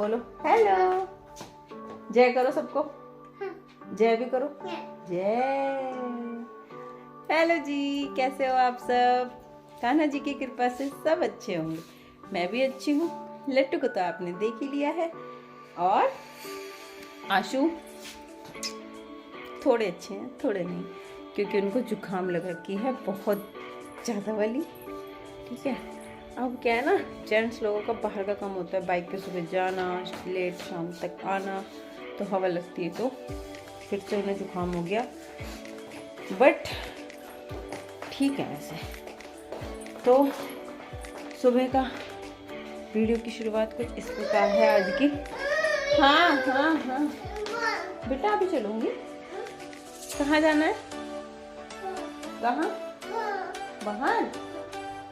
बोलो हेलो, जय करो सबको, जय भी करो, जय। हेलो जी, कैसे हो आप सब? कान्हा जी की कृपा से सब अच्छे होंगे। मैं भी अच्छी हूँ। लट्टू को तो आपने देख ही लिया है, और आशु थोड़े अच्छे हैं, थोड़े नहीं, क्योंकि उनको जुकाम लग रखी है बहुत ज़्यादा वाली। ठीक है, अब क्या है ना, जेंट्स लोगों का बाहर का काम होता है, बाइक पे सुबह जाना, लेट शाम तक आना, तो हवा लगती है, तो फिर से उन्हें जुकाम हो गया। बट ठीक है वैसे। तो सुबह का वीडियो की शुरुआत कुछ इस प्रकार है आज की। हाँ हाँ हाँ बेटा, अभी चलूँगी। कहाँ जाना है? कहाँ? बाहर?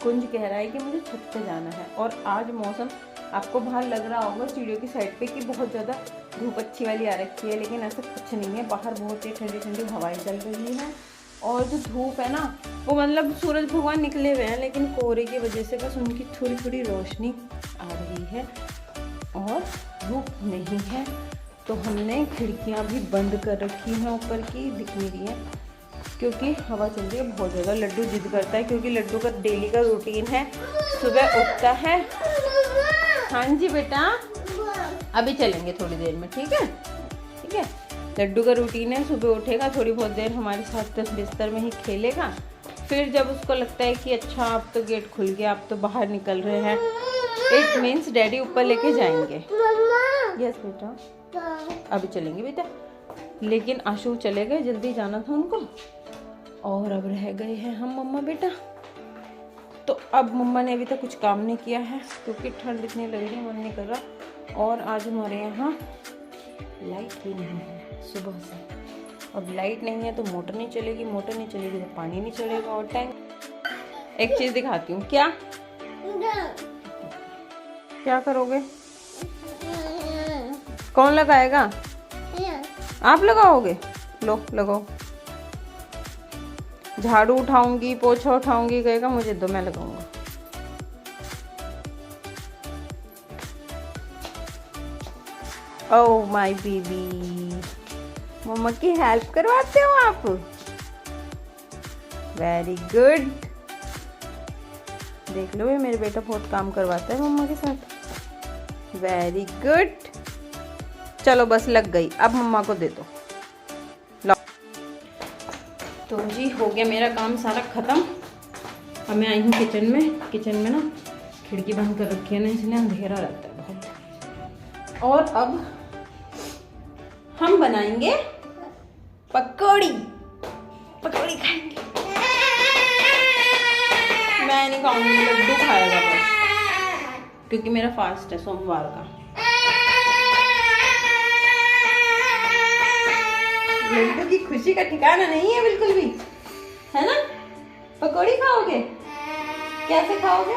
कुंज कह रहा है कि मुझे छत पे जाना है। और आज मौसम आपको बाहर लग रहा होगा सीढ़ियों की साइड पे कि बहुत ज़्यादा धूप अच्छी वाली आ रखी है, लेकिन ऐसा कुछ नहीं है। बाहर बहुत ही ठंडी ठंडी हवाएं चल रही हैं, और जो धूप है ना, वो मतलब सूरज भगवान निकले हुए हैं, लेकिन कोहरे की वजह से बस उनकी थोड़ी थोड़ी रोशनी आ रही है और धूप नहीं है। तो हमने खिड़कियाँ भी बंद कर रखी हैं ऊपर की, दिख नहीं रही हैं क्योंकि हवा चल रही है बहुत ज़्यादा। लड्डू जिद करता है क्योंकि लड्डू का डेली का रूटीन है, सुबह उठता है। हाँ जी बेटा, अभी चलेंगे थोड़ी देर में, ठीक है? ठीक है, लड्डू का रूटीन है, सुबह उठेगा, थोड़ी बहुत देर हमारे साथ बिस्तर में ही खेलेगा, फिर जब उसको लगता है कि अच्छा अब तो गेट खुल गया, अब तो बाहर निकल रहे हैं, इट मीन्स डैडी ऊपर लेके जाएंगे। यस बेटा, अभी चलेंगे बेटा। लेकिन आशु चले गए, जल्दी जाना था उनको, और अब रह गए हैं हम मम्मा बेटा। तो अब मम्मा ने अभी तक कुछ काम नहीं किया है क्योंकि ठंड इतनी लग रही है, मन नहीं कर रहा। और आज हमारे यहाँ लाइट भी नहीं है सुबह से। अब लाइट नहीं है तो मोटर नहीं चलेगी, मोटर नहीं चलेगी तो पानी नहीं चलेगा। और टैंक, एक चीज़ दिखाती हूँ। क्या क्या करोगे? कौन लगाएगा? आप लगाओगे? लो लगाओ। झाड़ू उठाऊंगी, पोछा उठाऊंगी, कहेगा मुझे दो, मैं लगाऊंगा। ओह माय बेबी, मम्मा की हेल्प करवाते हो आप? Very good. देख लो, ये मेरे बेटा बहुत काम करवाता है मम्मा के साथ। Very good. चलो बस लग गई, अब मम्मा को दे दो। तो जी हो गया मेरा काम सारा ख़त्म। अब मैं आई हूँ किचन में। किचन में ना खिड़की बंद कर रखी है ना, इसलिए अंधेरा रहता है बहुत। और अब हम बनाएंगे पकौड़ी। पकौड़ी खाएंगे। मैं नहीं खाऊंगी, लड्डू खाएगा बस, क्योंकि मेरा फास्ट है सोमवार का। लड्डू की खुशी का ठिकाना नहीं है बिल्कुल भी, है ना? पकौड़ी खाओगे? कैसे खाओगे?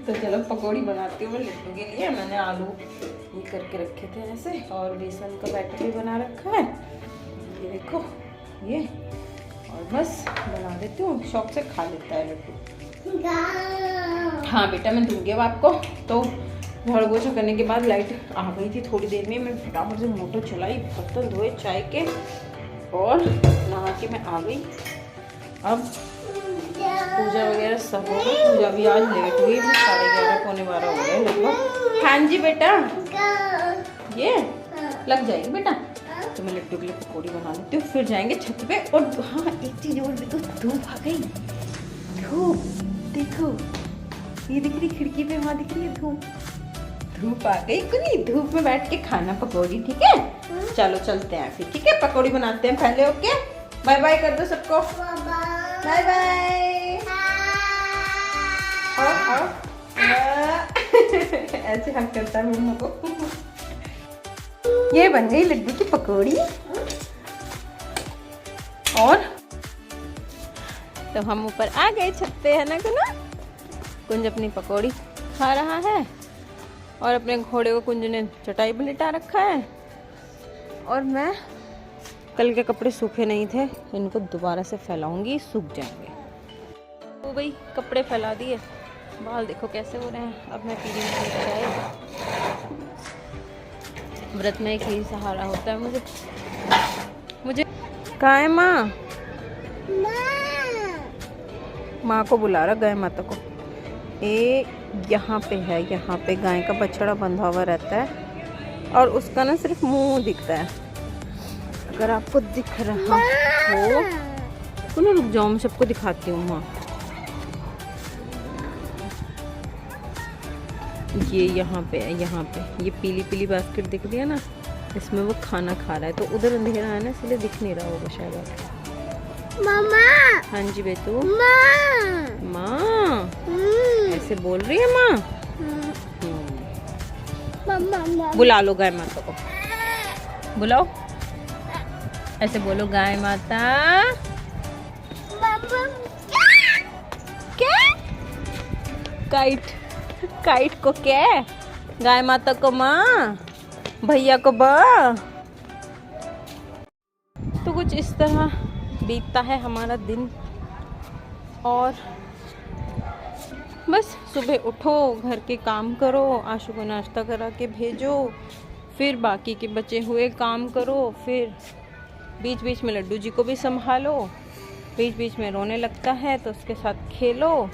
तो चलो पकौड़ी बनाती हूँ लड्डू के लिए। मैंने आलू ये करके रखे थे ऐसे, और बेसन का बैटर भी बना रखा है, ये देखो ये। और बस बना देती हूँ, शौक से खा लेता है लड्डू। हाँ बेटा, मैं दूंगी अब आपको। तो झाड़ू पोछा करने के बाद लाइट आ गई थी थोड़ी देर में, मैं फटाफट से मोटर चलाई, बर्तन धोए चाय के, और नहा के मैं आ गई। अब पूजा वगैरह सब हो गई। पूजा भी आज लेट हुई, 11:30 पौने 12 हो गए लगभग। हाँ जी बेटा, ये लग जाएगी बेटा। तो मैं लड्डू के लिए पकौड़ी बना लेती हूँ, फिर जाएंगे छत पे। और हाँ, एक चीज़ और भी, तो धूप आ गई। धूप देखो, ये दिख रही खिड़की पे, वहाँ दिख रही है धूप। धूप आ गई कुनी, धूप में बैठ के खाना पकौड़ी, ठीक है? चलो चलते हैं फिर, ठीक है? पकौड़ी बनाते हैं पहले। ओके, बाय बाय कर दो सबको। Bye bye. ऐसे हक करता है मम्मा को। ये बन गई लड्डू की पकौड़ी। और तो हम ऊपर आ गए छत पे, है ना कुना? कुंज अपनी पकौड़ी खा रहा है, और अपने घोड़े को कुंज ने चटाई पर लिटा रखा है। और मैं कल के कपड़े सूखे नहीं थे, इनको दोबारा से फैलाऊंगी, सूख जाएंगे। तो भाई कपड़े फैला दिए, बाल देखो कैसे हो रहे हैं। अब मैं पी रही हूँ चाय। व्रत में एक ही सहारा होता है मुझे। कहाँ है माँ? माँ को बुला रहा, गाय माता को। यहाँ पे है, यहाँ पे गाय का बछड़ा बंधा हुआ रहता है और उसका ना सिर्फ मुंह दिखता है। अगर आपको दिख रहा हो तो ना रुक जाओ, मैं सबको दिखाती हूँ। माँ ये यहाँ पे है, यहाँ पे ये पीली पीली बास्केट दिख रही है ना, इसमें वो खाना खा रहा है। तो उधर अंधेरा है ना, इसलिए दिख नहीं रहा होगा शायद आपको। मामा। हाँ जी बेटू। माँ ऐसे बोल रही है माँ। बुला लो गाय माता को, बुलाओ, ऐसे बोलो गाय माता। क्या? काइट, काइट को क्या? गाय माता को माँ, भैया को बा। तो कुछ इस तरह बीतता है हमारा दिन। और बस सुबह उठो, घर के काम करो, आशु को नाश्ता करा के भेजो, फिर बाकी के बचे हुए काम करो, फिर बीच बीच में लड्डू जी को भी संभालो, बीच बीच में रोने लगता है तो उसके साथ खेलो,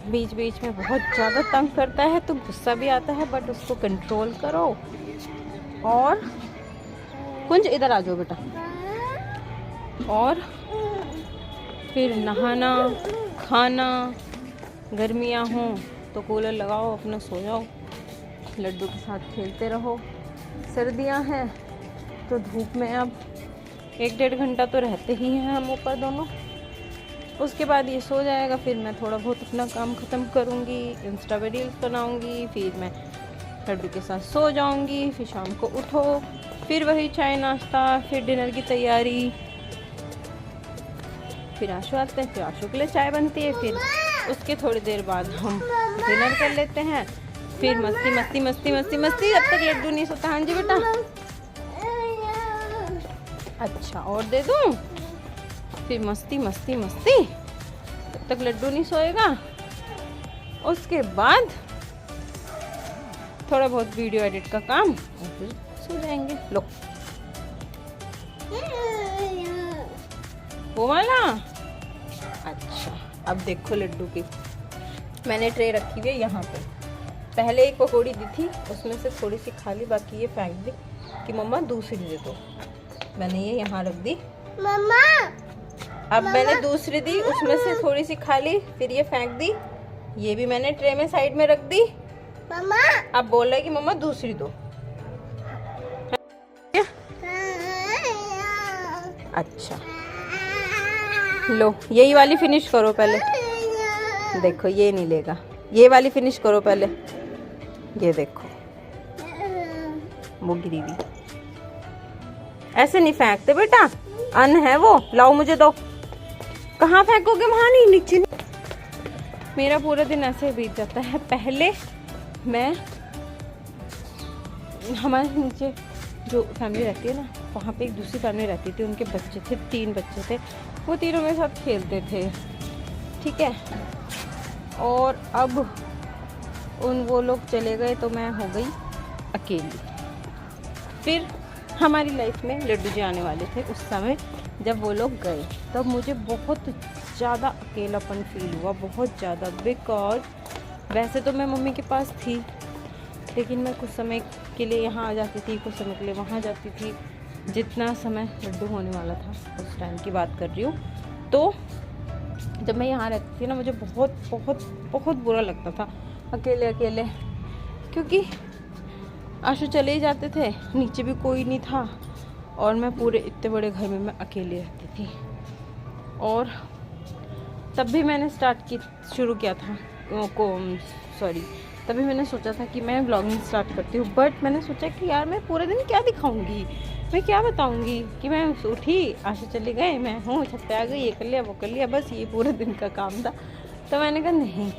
बीच बीच में बहुत ज़्यादा तंग करता है तो गुस्सा भी आता है, बट उसको कंट्रोल करो। और कुंज इधर आ जाओ बेटा। और फिर नहाना, खाना, गर्मियाँ हों तो कूलर लगाओ, अपना सो जाओ, लड्डू के साथ खेलते रहो। सर्दियाँ हैं तो धूप में अब 1-1.5 घंटा तो रहते ही हैं हम ऊपर दोनों। उसके बाद ये सो जाएगा, फिर मैं थोड़ा बहुत अपना काम ख़त्म करूँगी, इंस्टा पे रील्स बनाऊँगी, फिर मैं लड्डू के साथ सो जाऊँगी। फिर शाम को उठो, फिर वही चाय नाश्ता, फिर डिनर की तैयारी, फिर आशु आते हैं, फिर आशु के लिए चाय बनती है, फिर उसके थोड़ी देर बाद हम डिनर कर लेते हैं, फिर मस्ती मस्ती मस्ती मस्ती मस्ती, अब तक लड्डू नहीं सोता। हाँ जी बेटा। अच्छा और दे दूँ? फिर मस्ती मस्ती मस्ती, तब तक लड्डू नहीं सोएगा। उसके बाद थोड़ा बहुत वीडियो एडिट का काम और फिर सो जाएंगे। लो वो वाला। अच्छा अब देखो लड्डू की मैंने ट्रे रखी हुई है यहाँ पे। पहले एक पकौड़ी दी थी, उसमें से थोड़ी सी खा ली, बाकी ये फेंक दी कि मम्मा दूसरी दे दो। मैंने ये यहाँ रख दी मम्मा। अब मैंने दूसरी दी, उसमें से थोड़ी सी खा ली, फिर ये फेंक दी। ये भी मैंने ट्रे में साइड में रख दी मम्मा। अब बोल रहा है कि मम्मा दूसरी दो। अच्छा लो यही वाली फिनिश करो पहले। देखो ये नहीं लेगा, ये वाली फिनिश करो पहले। ये देखो वो गिरी हुई। ऐसे नहीं फेंकते बेटा, अन्न है वो। लाओ मुझे दो। कहाँ फेंकोगे? वहाँ नहीं, नीचे नहीं। मेरा पूरा दिन ऐसे बीत जाता है। पहले मैं हमारे नीचे जो फैमिली रहती है ना, वहाँ पे एक दूसरी फैमिली रहती थी, उनके बच्चे थे, 3 बच्चे थे, वो तीनों मेरे साथ खेलते थे, ठीक है। और अब वो लोग चले गए तो मैं हो गई अकेली। फिर हमारी लाइफ में लड्डू जी आने वाले थे। उस समय जब वो लोग गए तब मुझे बहुत ज़्यादा अकेलापन फील हुआ, बहुत ज़्यादा। बिकॉज वैसे तो मैं मम्मी के पास थी, लेकिन मैं कुछ समय के लिए यहाँ आ जाती थी, कुछ समय के लिए वहाँ जाती थी। जितना समय लड्डू होने वाला था उस टाइम की बात कर रही हूँ। तो जब मैं यहाँ रहती थी ना, मुझे बहुत बहुत बहुत बुरा लगता था अकेले अकेले, क्योंकि आशु चले ही जाते थे, नीचे भी कोई नहीं था, और मैं पूरे इतने बड़े घर में मैं अकेली रहती थी। और तब भी मैंने शुरू किया था तभी मैंने सोचा था कि मैं व्लॉगिंग स्टार्ट करती हूँ। बट मैंने सोचा कि यार मैं पूरे दिन क्या दिखाऊंगी, मैं क्या बताऊंगी कि मैं उठी, आशु चले गए, मैं हूँ, छत पे आ गई, ये कर लिया वो कर लिया, बस ये पूरे दिन का काम था। तो मैंने कहा नहीं।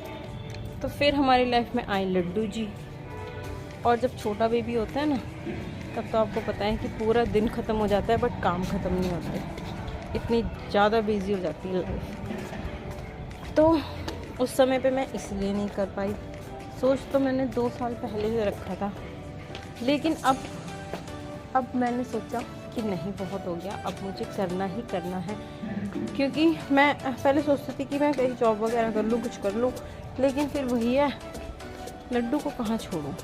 तो फिर हमारी लाइफ में आए लड्डू जी। और जब छोटा बेबी होता है ना, तब तो आपको पता है कि पूरा दिन ख़त्म हो जाता है, बट काम ख़त्म नहीं होता है। इतनी ज़्यादा बिजी हो जाती है लाइफ। तो उस समय पे मैं इसलिए नहीं कर पाई। सोच तो मैंने 2 साल पहले से रखा था, लेकिन अब मैंने सोचा कि नहीं, बहुत हो गया, अब मुझे करना ही करना है। क्योंकि मैं पहले सोचती थी कि मैं कहीं जॉब वगैरह कर लूँ, कुछ कर लूँ, लेकिन फिर वही है, लड्डू को कहाँ छोड़ूँ।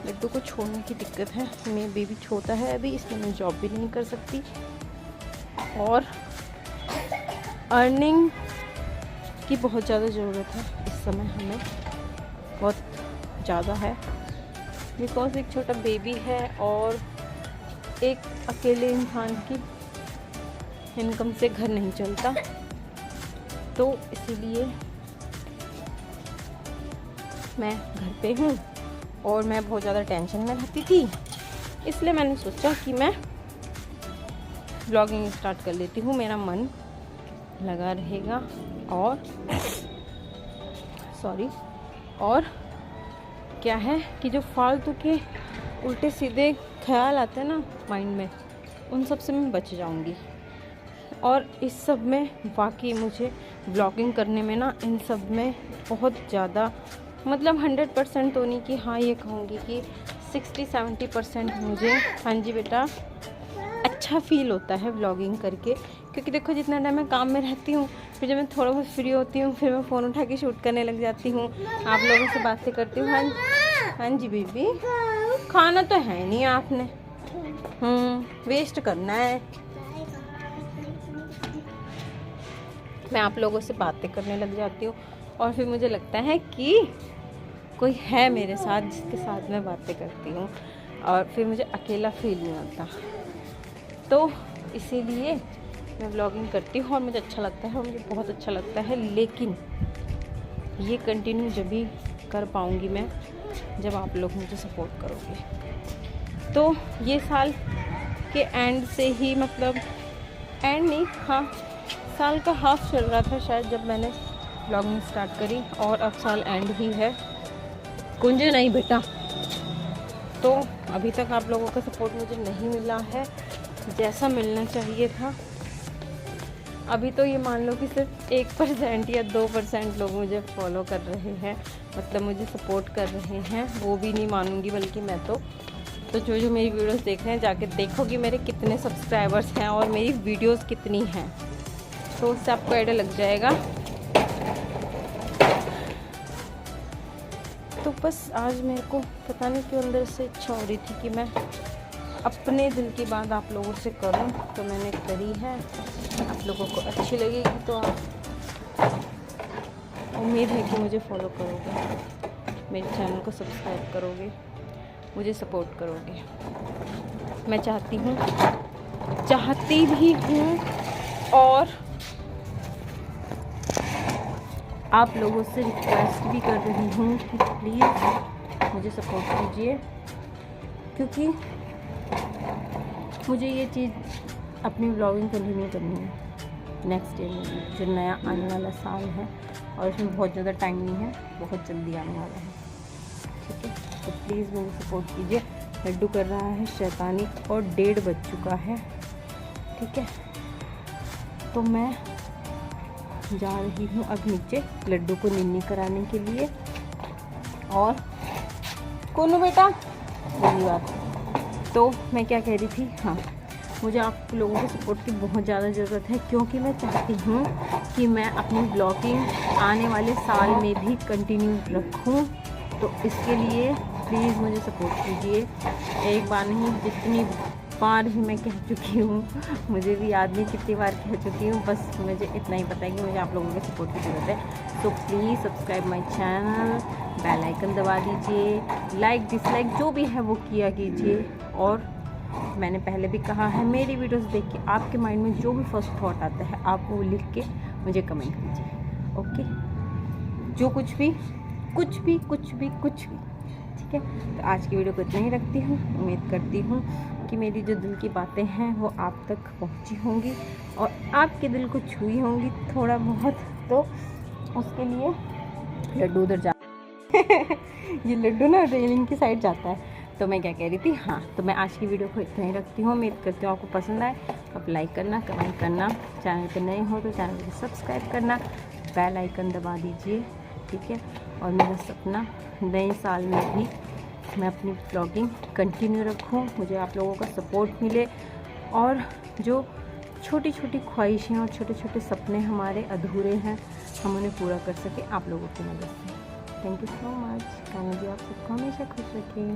लड्डू को छोड़ने की दिक्कत है। मेरा बेबी छोटा है अभी, इसलिए मैं जॉब भी नहीं कर सकती, और अर्निंग की बहुत ज़्यादा ज़रूरत है इस समय, हमें बहुत ज़्यादा है। बिकॉज एक छोटा बेबी है और एक अकेले इंसान की इनकम से घर नहीं चलता, तो इसीलिए मैं घर पे हूँ और मैं बहुत ज़्यादा टेंशन में रहती थी। इसलिए मैंने सोचा कि मैं ब्लॉगिंग स्टार्ट कर लेती हूँ, मेरा मन लगा रहेगा। और क्या है कि जो फालतू के उल्टे सीधे ख्याल आते हैं ना माइंड में, उन सब से मैं बच जाऊंगी। और इस सब में वाकई मुझे ब्लॉगिंग करने में ना, इन सब में बहुत ज़्यादा, मतलब 100% तो नहीं कि हाँ, ये कहूँगी कि 60-70% मुझे, हाँ जी बेटा, अच्छा फील होता है ब्लॉगिंग करके। क्योंकि देखो, जितना टाइम मैं काम में रहती हूँ, फिर जब मैं थोड़ा बहुत फ्री होती हूँ, फिर मैं फ़ोन उठा के शूट करने लग जाती हूँ, आप लोगों से बातें करती हूँ। हाँ जी बेबी, खाना तो है नहीं आपने, वेस्ट करना है। मैं आप लोगों से बातें करने लग जाती हूँ, और फिर मुझे लगता है कि कोई है मेरे साथ जिसके साथ मैं बातें करती हूँ, और फिर मुझे अकेला फील नहीं होता। तो इसीलिए मैं व्लॉगिंग करती हूँ और मुझे अच्छा लगता है, और मुझे बहुत अच्छा लगता है। लेकिन ये कंटिन्यू जब भी कर पाऊँगी मैं, जब आप लोग मुझे सपोर्ट करोगे। तो ये साल के एंड से ही, मतलब एंड नहीं, हाँ, साल का हाफ चल रहा था शायद जब मैंने व्लॉगिंग स्टार्ट करी, और अब साल एंड ही है। कुंजे नहीं बेटा। तो अभी तक आप लोगों का सपोर्ट मुझे नहीं मिला है जैसा मिलना चाहिए था। अभी तो ये मान लो कि सिर्फ 1% या 2% लोग मुझे फॉलो कर रहे हैं, मतलब मुझे सपोर्ट कर रहे हैं, वो भी नहीं मानूंगी बल्कि मैं तो जो मेरी वीडियोस देख रहे हैं, जाके देखो कि मेरे कितने सब्सक्राइबर्स हैं और मेरी वीडियोस कितनी हैं, तो उससे आपको आइडिया लग जाएगा। तो बस आज मेरे को पता नहीं क्यों अंदर से इच्छा हो रही थी कि मैं अपने दिल की बात आप लोगों से करूं, तो मैंने करी है। आप लोगों को अच्छी लगेगी तो आप, उम्मीद है कि मुझे फॉलो करोगे, मेरे चैनल को सब्सक्राइब करोगे, मुझे सपोर्ट करोगे। मैं चाहती भी हूँ, और आप लोगों से रिक्वेस्ट भी कर रही हूँ कि प्लीज़ मुझे सपोर्ट कीजिए, क्योंकि मुझे ये चीज़ अपनी व्लॉगिंग कंटिन्यू करनी है नेक्स्ट ईयर में, जो नया आने वाला साल है, और इसमें बहुत ज़्यादा टाइम नहीं है, बहुत जल्दी आने वाला है। ठीक है, तो प्लीज़ मुझे सपोर्ट कीजिए। लड्डू कर रहा है शैतानी और 1:30 बज चुका है। ठीक है, तो मैं जा रही हूँ अब नीचे लड्डू को निन्नी कराने के लिए। और कोनू बेटा, वही बात, तो मैं क्या कह रही थी, हाँ, मुझे आप लोगों के सपोर्ट की बहुत ज़्यादा ज़रूरत है, क्योंकि मैं चाहती हूँ कि मैं अपनी ब्लॉगिंग आने वाले साल में भी कंटिन्यू रखूँ। तो इसके लिए प्लीज़ मुझे सपोर्ट कीजिए। एक बार नहीं, जितनी बार ही मैं कह चुकी हूँ, मुझे भी याद नहीं कितनी बार कह चुकी हूँ, बस मुझे इतना ही पता है कि मुझे आप लोगों के सपोर्ट की ज़रूरत है। तो please subscribe my channel, bell icon दबा दीजिए, लाइक डिसलाइक जो भी है वो किया कीजिए। और मैंने पहले भी कहा है, मेरी वीडियोस देख के आपके माइंड में जो भी फर्स्ट थॉट आता है, आप वो लिख के मुझे कमेंट कीजिए। ओके, जो कुछ भी ठीक है। तो आज की वीडियो को इतना ही रखती हूँ। उम्मीद करती हूँ कि मेरी जो दिल की बातें हैं वो आप तक पहुँची होंगी और आपके दिल को छुई होंगी थोड़ा बहुत। तो उसके लिए लड्डू उधर जा ये लड्डू ना रेलिंग की साइड जाता है। तो मैं क्या कह रही थी, हाँ, तो मैं आज की वीडियो को इतना ही रखती हूँ। उम्मीद करती हूँ आपको पसंद आए। आप लाइक करना, कमेंट करना, चैनल पे नए हो तो चैनल को सब्सक्राइब करना। बेल आइकन दबा दीजिए, ठीक है। और मेरा सपना नए साल में भी मैं अपनी ब्लॉगिंग कंटिन्यू रखूं, मुझे आप लोगों का सपोर्ट मिले और जो छोटी छोटी ख्वाहिशें और छोटे छोटे सपने हमारे अधूरे हैं हम उन्हें पूरा कर सकें आप लोगों की मदद से। Thank you so much. Kanha ji आप सबको हमेशा खुश रखें।